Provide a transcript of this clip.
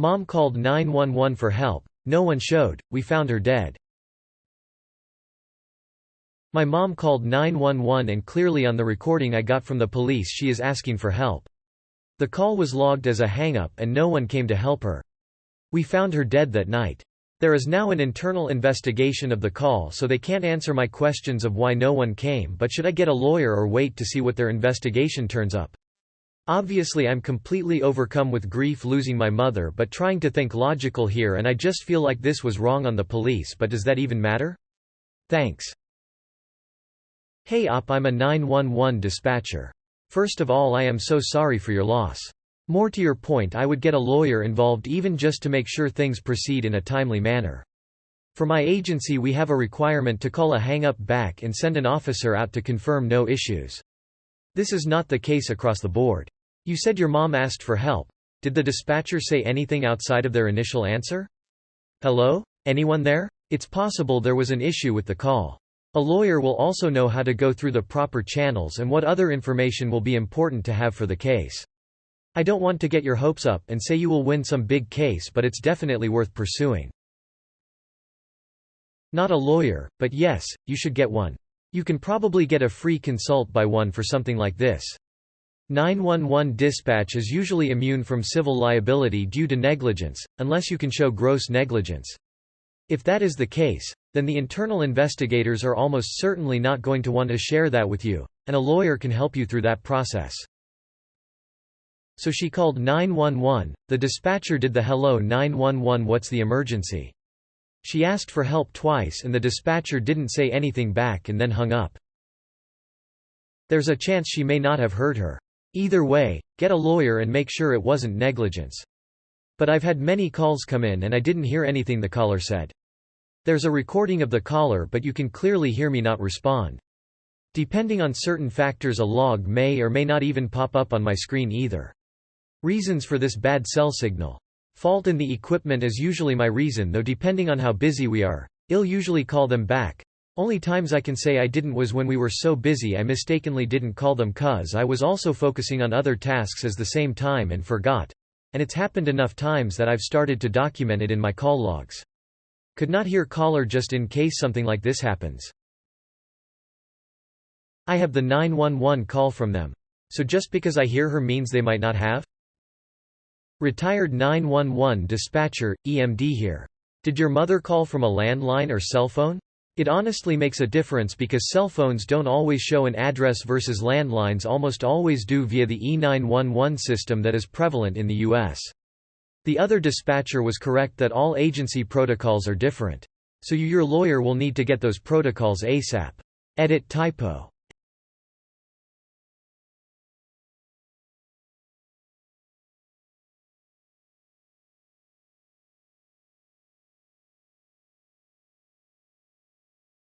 Mom called 911 for help. No one showed. We found her dead. My mom called 911 and clearly on the recording I got from the police she is asking for help. The call was logged as a hang-up and no one came to help her. We found her dead that night. There is now an internal investigation of the call, so they can't answer my questions of why no one came, but should I get a lawyer or wait to see what their investigation turns up? Obviously I'm completely overcome with grief losing my mother, but trying to think logical here, and I just feel like this was wrong on the police, but does that even matter? Thanks. Hey op, I'm a 911 dispatcher. First of all, I am so sorry for your loss. More to your point, I would get a lawyer involved even just to make sure things proceed in a timely manner. For my agency we have a requirement to call a hang-up back and send an officer out to confirm no issues. This is not the case across the board. You said your mom asked for help. Did the dispatcher say anything outside of their initial answer? Hello? Anyone there? It's possible there was an issue with the call. A lawyer will also know how to go through the proper channels and what other information will be important to have for the case. I don't want to get your hopes up and say you will win some big case, but it's definitely worth pursuing. Not a lawyer, but yes, you should get one. You can probably get a free consult by one for something like this. 911 dispatch is usually immune from civil liability due to negligence, unless you can show gross negligence. If that is the case, then the internal investigators are almost certainly not going to want to share that with you, and a lawyer can help you through that process. So she called 911, the dispatcher did the hello 911 what's the emergency. She asked for help twice and the dispatcher didn't say anything back and then hung up. There's a chance she may not have heard her. Either way, get a lawyer and make sure it wasn't negligence. But I've had many calls come in and I didn't hear anything the caller said. There's a recording of the caller but you can clearly hear me not respond. Depending on certain factors a log may or may not even pop up on my screen either. Reasons for this bad cell signal. Fault in the equipment is usually my reason, though depending on how busy we are, I'll usually call them back. Only times I can say I didn't was when we were so busy I mistakenly didn't call them cause I was also focusing on other tasks at the same time and forgot. And it's happened enough times that I've started to document it in my call logs. Could not hear caller just in case something like this happens. I have the 911 call from them. So just because I hear her means they might not have? Retired 911 dispatcher, EMD here. Did your mother call from a landline or cell phone? It honestly makes a difference because cell phones don't always show an address versus landlines almost always do via the E911 system that is prevalent in the US. The other dispatcher was correct that all agency protocols are different. So your lawyer will need to get those protocols ASAP. Edit typo.